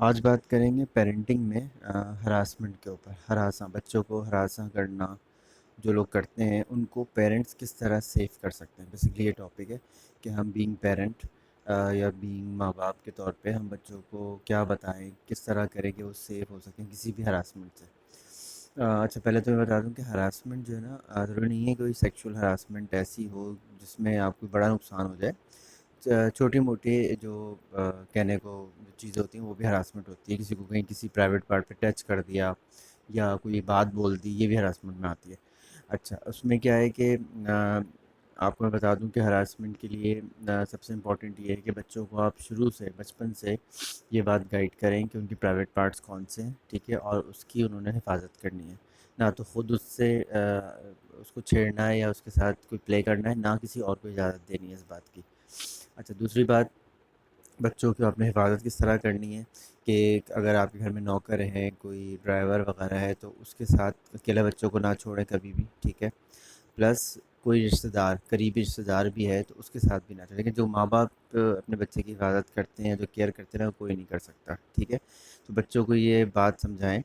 آج بات کریں گے پیرنٹنگ میں ہراسمنٹ کے اوپر. بچوں کو ہراساں کرنا جو لوگ کرتے ہیں ان کو پیرنٹس کس طرح سیف کر سکتے ہیں. بیسکلی یہ ٹاپک ہے کہ ہم بینگ پیرنٹ یا بینگ ماں باپ کے طور پہ ہم بچوں کو کیا بتائیں, کس طرح کریں کہ وہ سیف ہو سکیں کسی بھی ہراسمنٹ سے. اچھا, پہلے تو میں بتا دوں کہ ہراسمنٹ جو ہے نا, ضروری نہیں ہے کوئی سیکشول ہراسمنٹ ایسی ہو جس میں آپ کو بڑا نقصان ہو جائے. چھوٹی موٹی جو کہنے کو جو چیزیں ہوتی ہیں وہ بھی ہراسمنٹ ہوتی ہے. کسی کو کہیں کسی پرائیویٹ پارٹ پہ ٹچ کر دیا یا کوئی بات بول دی, یہ بھی ہراسمنٹ میں آتی ہے. اچھا, اس میں کیا ہے کہ آپ کو میں بتا دوں کہ ہراسمنٹ کے لیے سب سے امپورٹنٹ یہ ہے کہ بچوں کو آپ شروع سے بچپن سے یہ بات گائیڈ کریں کہ ان کی پرائیویٹ پارٹس کون سے ہیں, ٹھیک ہے, اور اس کی انہوں نے حفاظت کرنی ہے. نہ تو خود اس سے اس کو چھیڑنا ہے یا اس کے ساتھ کوئی پلے کرنا ہے, نہ کسی اور کو اجازت دینی ہے اس بات کی. اچھا, دوسری بات, بچوں کی اپنی حفاظت کس طرح کرنی ہے کہ اگر آپ کے گھر میں نوکر ہیں, کوئی ڈرائیور وغیرہ ہے, تو اس کے ساتھ اکیلے بچوں کو نہ چھوڑیں کبھی بھی, ٹھیک ہے. پلس کوئی رشتہ دار, قریبی رشتہ دار بھی ہے تو اس کے ساتھ بھی نہ چھوڑیں. لیکن جو ماں باپ اپنے بچے کی حفاظت کرتے ہیں, جو کیئر کرتے ہیں, وہ کوئی نہیں کر سکتا, ٹھیک ہے. تو بچوں کو یہ بات سمجھائیں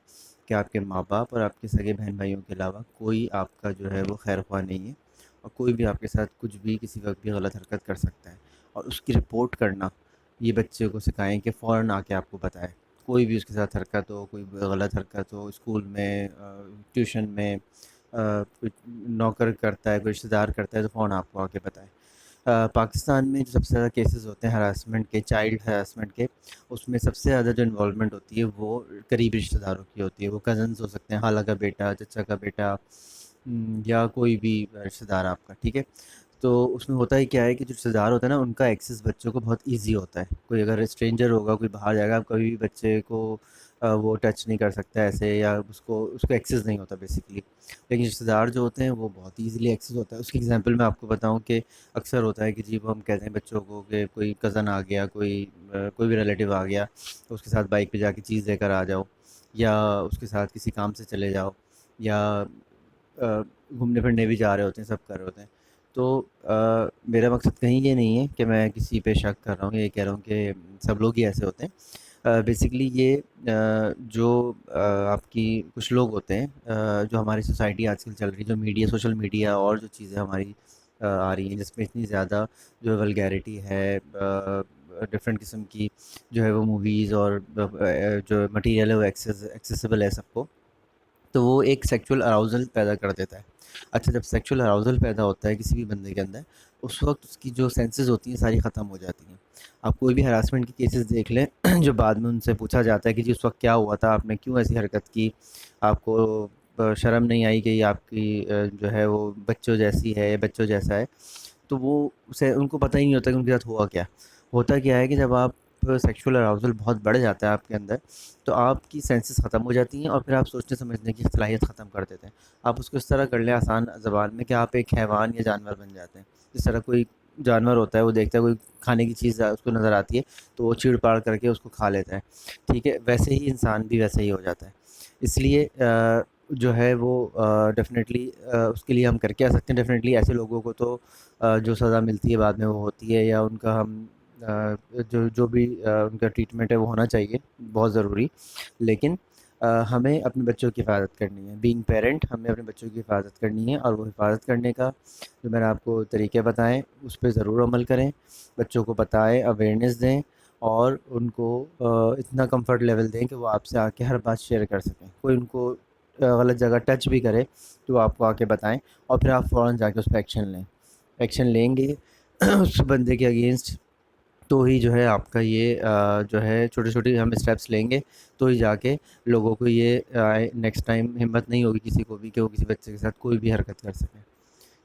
کہ آپ کے ماں باپ اور آپ کے سگے بہن بھائیوں کے علاوہ کوئی آپ کا جو ہے وہ خیر خواہ نہیں ہے, اور کوئی بھی آپ کے ساتھ کچھ بھی کسی وقت بھی غلط حرکت کر سکتا ہے. اور اس کی رپورٹ کرنا یہ بچے کو سکھائیں کہ فوراً آ کے آپ کو بتائے. کوئی بھی اس کے ساتھ حرکت ہو, کوئی غلط حرکت ہو, اسکول میں, ٹیوشن میں, کوئی نوکر کرتا ہے, کوئی رشتہ دار کرتا ہے, تو فوراً آپ کو آ کے بتائے. پاکستان میں جو سب سے زیادہ کیسز ہوتے ہیں ہراسمنٹ کے, چائلڈ ہراسمنٹ کے, اس میں سب سے زیادہ جو انوالومنٹ ہوتی ہے وہ قریبی رشتہ داروں کی ہوتی ہے. وہ کزنز ہو سکتے ہیں, خالہ کا بیٹا, چچا کا بیٹا, یا کوئی بھی رشتہ دار آپ کا, ٹھیک ہے. تو اس میں ہوتا ہی کیا ہے کہ جو رشتہ دار ہوتا ہے نا, ان کا ایکسیس بچوں کو بہت ایزی ہوتا ہے. کوئی اگر اسٹرینجر ہوگا, کوئی باہر جائے گا, کبھی بھی بچے کو وہ ٹچ نہیں کر سکتا ایسے, یا اس کو ایکسیس نہیں ہوتا بیسکلی. لیکن رشتہ دار جو ہوتے ہیں وہ بہت ایزیلی ایکسیس ہوتا ہے. اس کی ایگزامپل میں آپ کو بتاؤں کہ اکثر ہوتا ہے کہ جی وہ ہم کہتے ہیں بچوں کو کہ کوئی کزن آ گیا, کوئی بھی ریلیٹیو آ گیا, تو اس کے ساتھ بائک پہ جا کے چیز لے کر آ جاؤ, یا اس کے ساتھ کسی کام سے چلے جاؤ, یا گھومنے پھرنے بھی جا رہے ہوتے ہیں, سب کر رہے ہوتے ہیں. تو میرا مقصد کہیں یہ نہیں ہے کہ میں کسی پہ شک کر رہا ہوں, یہ کہہ رہا ہوں کہ سب لوگ ہی ایسے ہوتے ہیں. بیسکلی یہ جو آپ کی کچھ لوگ ہوتے ہیں, جو ہماری سوسائٹی آج کل چل رہی ہے, جو میڈیا, سوشل میڈیا اور جو چیزیں ہماری آ رہی ہیں, جس میں اتنی زیادہ جو ولگیرٹی ہے, ڈفرینٹ قسم کی جو ہے وہ موویز اور جو مٹیریل ہے وہ ایکسیسیبل ہے سب کو, تو وہ ایک سیکچول اراؤزل پیدا کر دیتا ہے. اچھا, جب سیکچول اراؤزل پیدا ہوتا ہے کسی بھی بندے کے اندر, اس وقت اس کی جو سینسز ہوتی ہیں ساری ختم ہو جاتی ہیں. آپ کوئی بھی ہراسمنٹ کی کیسز دیکھ لیں, جو بعد میں ان سے پوچھا جاتا ہے کہ جی اس وقت کیا ہوا تھا, آپ نے کیوں ایسی حرکت کی, آپ کو شرم نہیں آئی کہ یہ آپ کی جو ہے وہ بچوں جیسی ہے, بچوں جیسا ہے, تو وہ اسے ان کو پتہ ہی نہیں ہوتا کہ ان کے ساتھ ہوا کیا. ہوتا کیا ہے کہ جب آپ سیکشول اراؤزل بہت بڑھ جاتا ہے آپ کے اندر, تو آپ کی سینسز ختم ہو جاتی ہیں, اور پھر آپ سوچنے سمجھنے کی صلاحیت ختم کر دیتے ہیں. آپ اس کو اس طرح کر لیں آسان زبان میں کہ آپ ایک حیوان یا جانور بن جاتے ہیں. جس طرح کوئی جانور ہوتا ہے, وہ دیکھتا ہے کوئی کھانے کی چیز اس کو نظر آتی ہے تو وہ چیڑ پاڑ کر کے اس کو کھا لیتا ہے, ٹھیک ہے. ویسے ہی انسان بھی ویسے ہی ہو جاتا ہے. اس لیے جو ہے وہ ڈیفینیٹلی اس کے لیے ہم کر کے آ سکتے ہیں. ڈیفینیٹلی ایسے لوگوں کو تو جو سزا ملتی ہے بعد میں وہ ہوتی ہے, یا ان کا ہم جو بھی ان کا ٹریٹمنٹ ہے وہ ہونا چاہیے, بہت ضروری. لیکن ہمیں اپنے بچوں کی حفاظت کرنی ہے. بینگ پیرنٹ ہمیں اپنے بچوں کی حفاظت کرنی ہے, اور وہ حفاظت کرنے کا جو میں نے آپ کو طریقے بتائیں اس پہ ضرور عمل کریں. بچوں کو بتائیں, اویئرنیس دیں, اور ان کو اتنا کمفرٹ لیول دیں کہ وہ آپ سے آ کے ہر بات شیئر کر سکیں. کوئی ان کو غلط جگہ ٹچ بھی کرے تو وہ آپ کو آ کے بتائیں, اور پھر آپ فوراً جا کے اس پہ ایکشن لیں. ایکشن لیں گے اس بندے کے اگینسٹ, تو ہی جو ہے آپ کا یہ جو ہے چھوٹی چھوٹی ہم اسٹیپس لیں گے, تو ہی جا کے لوگوں کو یہ نیکسٹ ٹائم ہمت نہیں ہوگی کسی کو بھی کہ وہ کسی بچے کے ساتھ کوئی بھی حرکت کر سکے.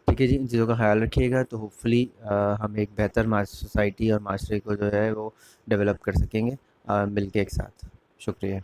ٹھیک ہے جی, ان چیزوں کا خیال رکھیے گا تو ہوپ فلی ہم ایک بہتر سوسائٹی اور معاشرے کو جو ہے وہ ڈیولپ کر سکیں گے مل کے ایک ساتھ. شکریہ.